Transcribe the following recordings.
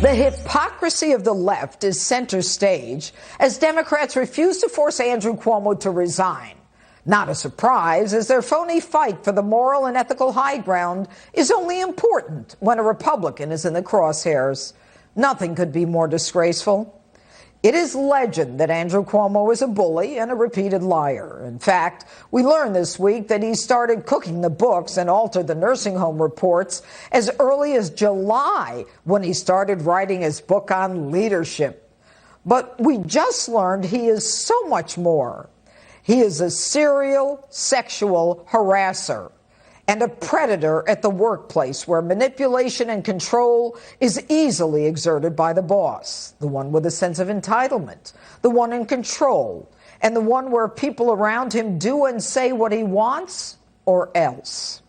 The hypocrisy of the left is center stage as Democrats refuse to force Andrew Cuomo to resign. Not a surprise, as their phony fight for the moral and ethical high ground is only important when a Republican is in the crosshairs. Nothing could be more disgraceful. It is legend that Andrew Cuomo is a bully and a repeated liar. In fact, we learned this week that he started cooking the books and altered the nursing home reports as early as July, when he started writing his book on leadership. But we just learned he is so much more. He is a serial sexual harasser and a predator at the workplace, where manipulation and control is easily exerted by the boss, the one with a sense of entitlement, the one in control, and the one where people around him do and say what he wants or else.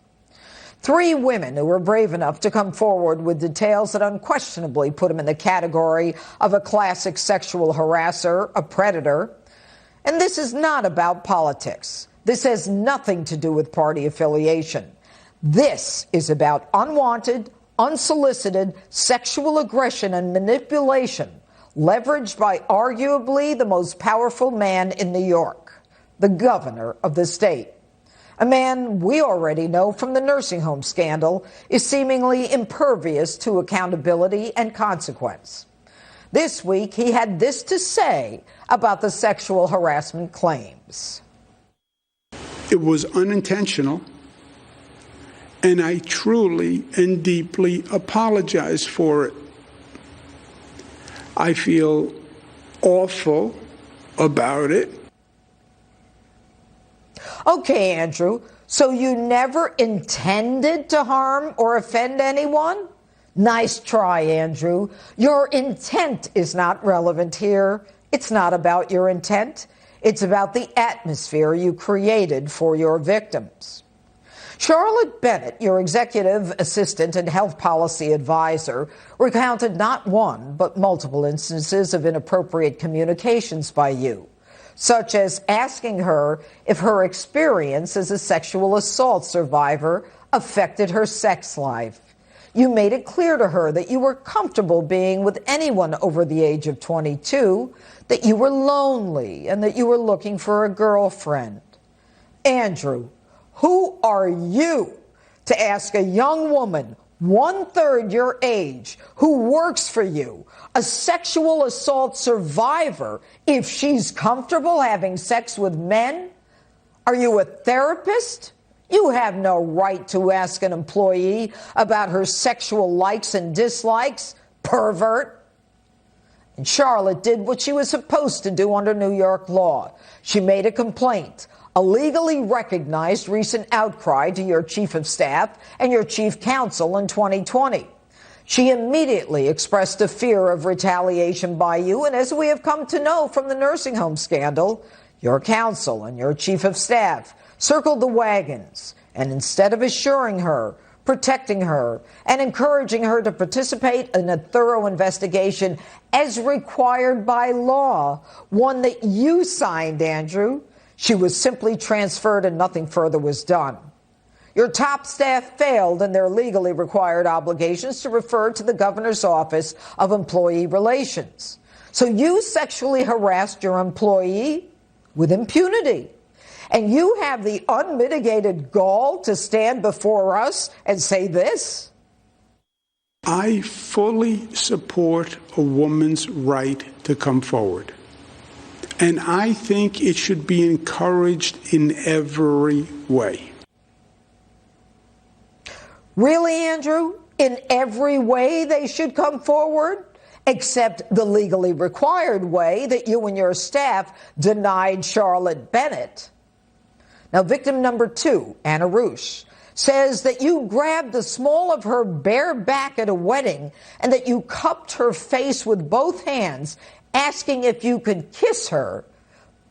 3 women who were brave enough to come forward with details that unquestionably put him in the category of a classic sexual harasser, a predator. And this is not about politics. This has nothing to do with party affiliation. This is about unwanted, unsolicited sexual aggression and manipulation leveraged by arguably the most powerful man in New York, the governor of the state. A man we already know from the nursing home scandal is seemingly impervious to accountability and consequence. This week, he had this to say about the sexual harassment claims. It was unintentional, and I truly and deeply apologize for it. I feel awful about it. Okay, Andrew, so you never intended to harm or offend anyone? Nice try, Andrew. Your intent is not relevant here. It's not about your intent. It's about the atmosphere you created for your victims. Charlotte Bennett, your executive assistant and health policy advisor, recounted not one, but multiple instances of inappropriate communications by you, such as asking her if her experience as a sexual assault survivor affected her sex life. You made it clear to her that you were comfortable being with anyone over the age of 22, that you were lonely, and that you were looking for a girlfriend. Andrew, who are you to ask a young woman 1/3 your age who works for you, a sexual assault survivor, if she's comfortable having sex with men? Are you a therapist? You have no right to ask an employee about her sexual likes and dislikes, pervert. And Charlotte did what she was supposed to do under New York law. She made a complaint, a legally recognized recent outcry to your chief of staff and your chief counsel in 2020. She immediately expressed a fear of retaliation by you, and as we have come to know from the nursing home scandal, your counsel and your chief of staff circled the wagons, and instead of assuring her, protecting her, and encouraging her to participate in a thorough investigation as required by law, one that you signed, Andrew, she was simply transferred and nothing further was done. Your top staff failed in their legally required obligations to refer to the governor's office of employee relations. So you sexually harassed your employee with impunity. And you have the unmitigated gall to stand before us and say this? I fully support a woman's right to come forward. And I think it should be encouraged in every way. Really, Andrew? In every way they should come forward? Except the legally required way that you and your staff denied Charlotte Bennett. Now, victim number 2, Anna Roosh, says that you grabbed the small of her bare back at a wedding and that you cupped her face with both hands, asking if you could kiss her.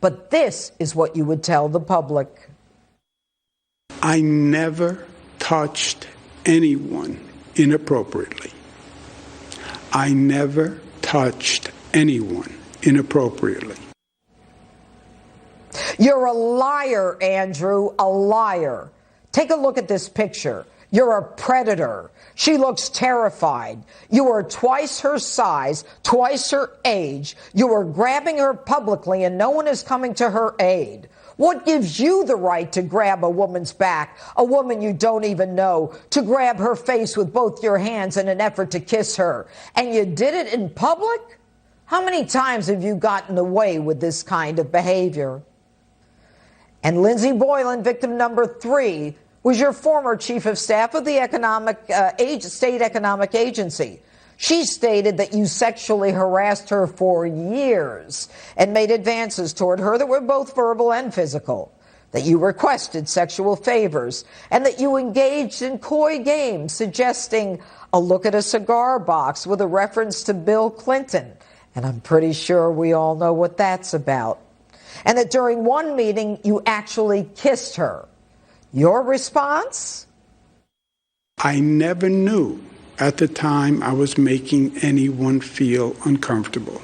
But this is what you would tell the public. I never touched anyone inappropriately. I never touched anyone inappropriately. You're a liar, Andrew, a liar. Take a look at this picture. You're a predator. She looks terrified. You are twice her size, twice her age. You are grabbing her publicly and no one is coming to her aid. What gives you the right to grab a woman's back, a woman you don't even know, to grab her face with both your hands in an effort to kiss her? And you did it in public? How many times have you gotten away with this kind of behavior? And Lindsay Boylan, victim number 3, was your former chief of staff of the State Economic Agency. She stated that you sexually harassed her for years and made advances toward her that were both verbal and physical, that you requested sexual favors, and that you engaged in coy games suggesting a look at a cigar box with a reference to Bill Clinton. And I'm pretty sure we all know what that's about. And that during one meeting, you actually kissed her. Your response? I never knew at the time I was making anyone feel uncomfortable.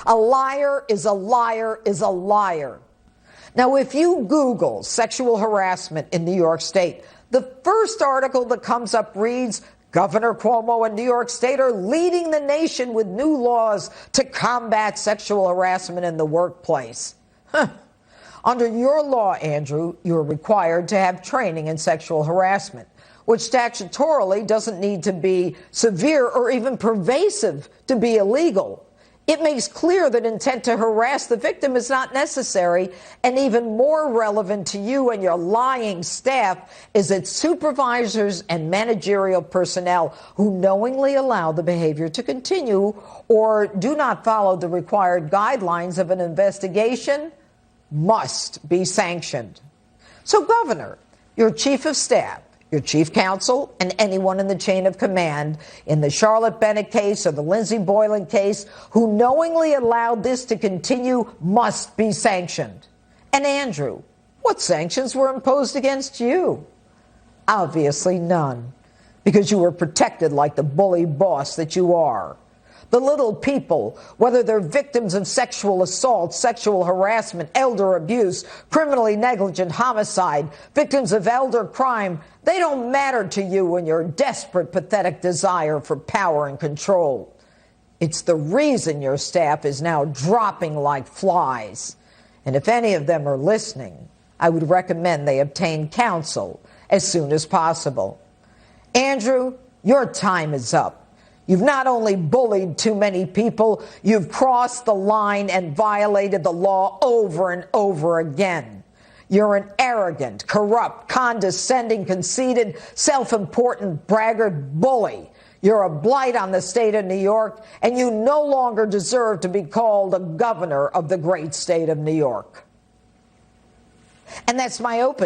A liar is a liar is a liar. Now, if you Google sexual harassment in New York State, the first article that comes up reads, Governor Cuomo and New York State are leading the nation with new laws to combat sexual harassment in the workplace. Under your law, Andrew, you're required to have training in sexual harassment, which statutorily doesn't need to be severe or even pervasive to be illegal. It makes clear that intent to harass the victim is not necessary, and even more relevant to you and your lying staff is that supervisors and managerial personnel who knowingly allow the behavior to continue or do not follow the required guidelines of an investigation must be sanctioned. So, Governor, your chief of staff, your chief counsel, and anyone in the chain of command in the Charlotte Bennett case or the Lindsay Boylan case who knowingly allowed this to continue must be sanctioned. And Andrew, what sanctions were imposed against you? Obviously none, because you were protected like the bully boss that you are. The little people, whether they're victims of sexual assault, sexual harassment, elder abuse, criminally negligent homicide, victims of elder crime, they don't matter to you in your desperate, pathetic desire for power and control. It's the reason your staff is now dropping like flies. And if any of them are listening, I would recommend they obtain counsel as soon as possible. Andrew, your time is up. You've not only bullied too many people, you've crossed the line and violated the law over and over again. You're an arrogant, corrupt, condescending, conceited, self-important braggart bully. You're a blight on the state of New York, and you no longer deserve to be called a governor of the great state of New York. And that's my open.